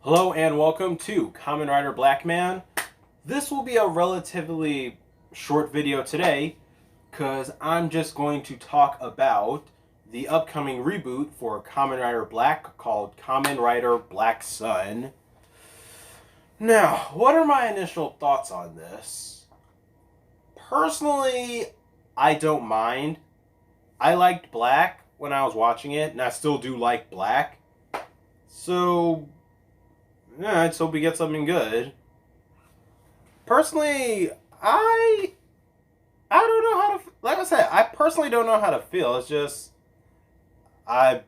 Hello and welcome to Kamen Rider Blackman. This will be a relatively short video today because I'm just going to talk about the upcoming reboot for Kamen Rider Black called Kamen Rider Black Sun. Now, what are my initial thoughts on this? Personally, I don't mind. I liked Black when I was watching it, and I still do like Black. So, yeah, let's hope we get something good. Personally, I don't know how to. Like I said, I personally don't know how to feel. It's just I'm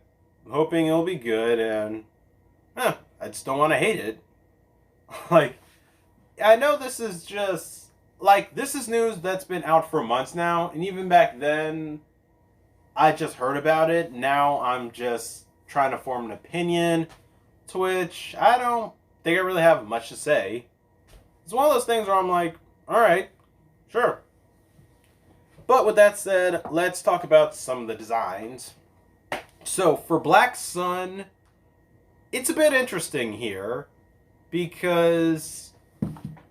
hoping it'll be good, and I just don't want to hate it. Like I know this is just this is news that's been out for months now, and even back then, I just heard about it. Now I'm just trying to form an opinion, to which I don't think I really have much to say. It's one of those things where I'm like, all right, sure. But with that said, let's talk about some of the designs. So for Black Sun, it's a bit interesting here because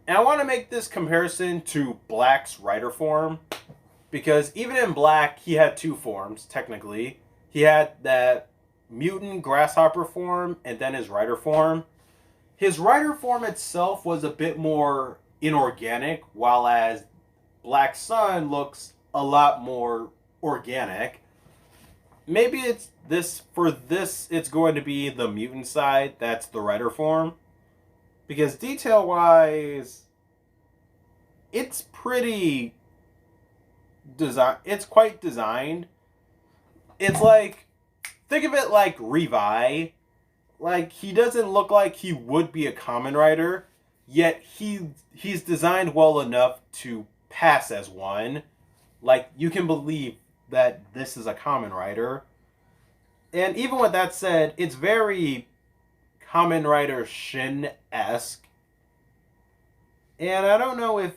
I want to make this comparison to Black's rider form, because even in Black, he had two forms, technically. He had that mutant grasshopper form and then his rider form. His rider form itself was a bit more inorganic, while as Black Sun looks a lot more organic. Maybe it's it's going to be the mutant side that's the rider form, because detail wise it's pretty it's quite designed. It's like, think of it like Revi. Like, he doesn't look like he would be a Kamen Rider, yet he's designed well enough to pass as one. Like, you can believe that this is a Kamen Rider. And even with that said, it's very Kamen Rider Shin-esque. And I don't know if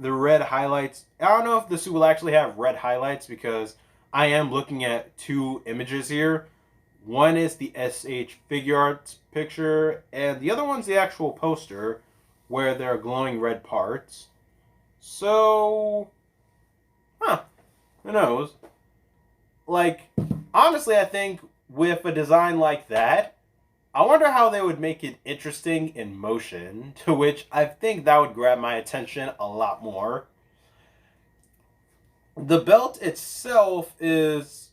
the red highlights, I don't know if the suit will actually have red highlights, because I am looking at two images here. One is the SH Figure Arts picture, and the other one's the actual poster where there are glowing red parts. So, who knows? Like, honestly, I think with a design like that, I wonder how they would make it interesting in motion, to which I think that would grab my attention a lot more. The belt itself is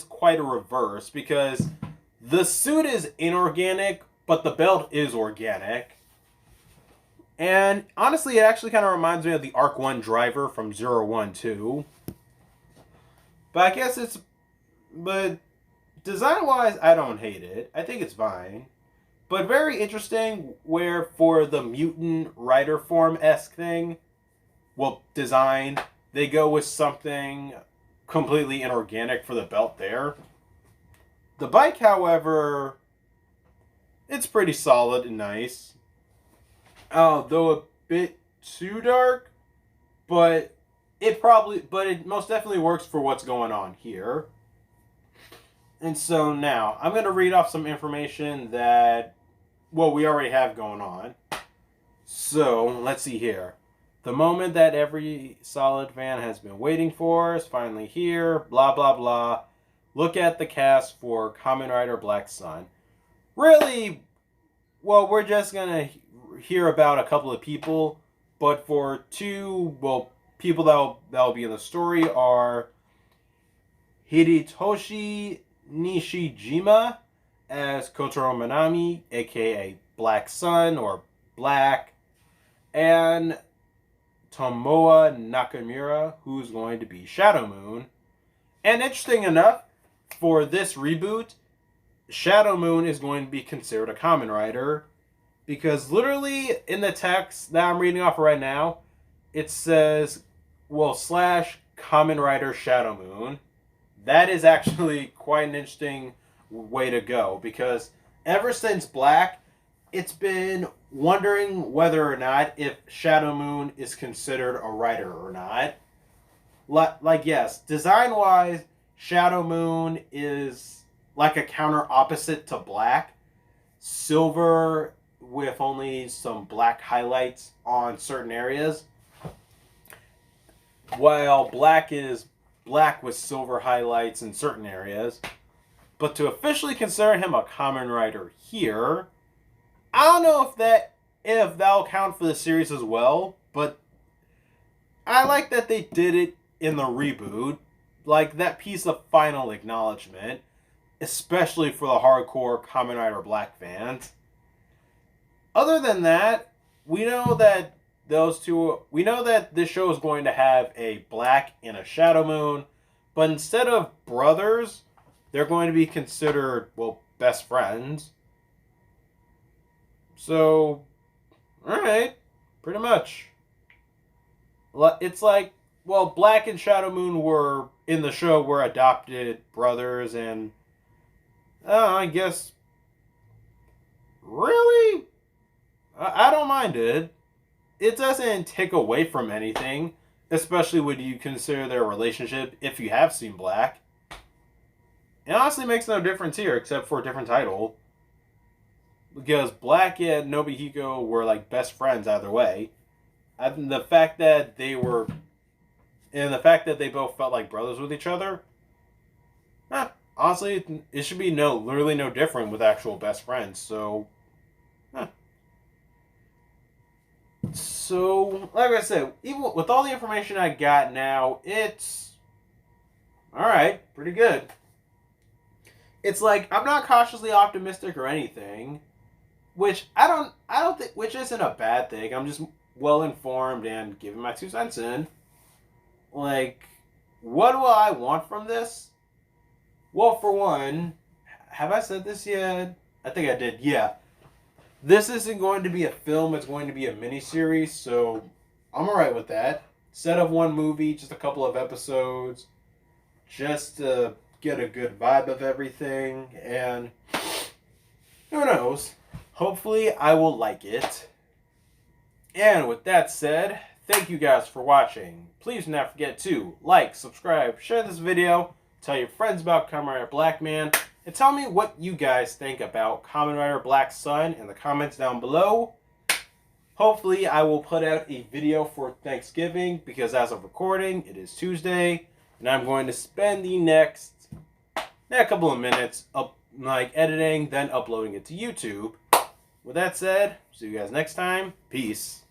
quite a reverse, because the suit is inorganic, but the belt is organic. And honestly, it actually kind of reminds me of the Arc 1 driver from 012. But I guess but design-wise, I don't hate it. I think it's fine. But very interesting where for the mutant rider form-esque thing, design, they go with something completely inorganic for the belt there. The bike, however, it's pretty solid and nice. Though a bit too dark, but it most definitely works for what's going on here. And so now, I'm going to read off some information that, we already have going on. So, let's see here. The moment that every solid fan has been waiting for is finally here, blah, blah, blah. Look at the cast for Kamen Rider Black Sun. Really, we're just going to hear about a couple of people, but for two, people that'll be in the story are Hidetoshi Nishijima as Kotaro Minami, aka Black Sun or Black, and Tomoa Nakamura, who's going to be Shadow Moon. And interesting enough, for this reboot, Shadow Moon is going to be considered a Kamen Rider, because literally in the text that I'm reading off right now, it says, / Kamen Rider Shadow Moon. That is actually quite an interesting way to go, because ever since Black, it's been wondering whether or not if Shadow Moon is considered a rider or not. Yes, design-wise, Shadow Moon is like a counter opposite to black. Silver with only some black highlights on certain areas, while black is black with silver highlights in certain areas. But to officially consider him a Kamen Rider here, I don't know if that'll count for the series as well, but I like that they did it in the reboot, like that piece of final acknowledgement, especially for the hardcore Kamen Rider Black fans. Other than that, we know that we know that this show is going to have a Black and a Shadow Moon, but instead of brothers, they're going to be considered, well, best friends. So, alright, pretty much. It's like, well, Black and Shadow Moon were, in the show, were adopted brothers, and I guess, really? I don't mind it. It doesn't take away from anything, especially when you consider their relationship if you have seen Black. It honestly makes no difference here, except for a different title. Because Black and Nobuhiko were like best friends either way. And the fact that they both felt like brothers with each other, honestly, it should be literally no different with actual best friends. So, So, like I said, even with all the information I got now, it's alright, pretty good. It's like I'm not cautiously optimistic or anything, which I don't think, which isn't a bad thing. I'm just well informed and giving my 2 cents in. Like, what do I want from this? Well, for one, have I said this yet? I think I did. Yeah. This isn't going to be a film, it's going to be a miniseries, so I'm alright with that. Instead of one movie, just a couple of episodes, just to get a good vibe of everything, and who knows? Hopefully I will like it. And with that said, thank you guys for watching. Please do not forget to like, subscribe, share this video, tell your friends about KamenRider Blackman, and tell me what you guys think about Kamen Rider Black Sun in the comments down below. Hopefully I will put out a video for Thanksgiving, because as of recording, it is Tuesday, and I'm going to spend the next couple of minutes editing, then uploading it to YouTube. With that said, see you guys next time. Peace.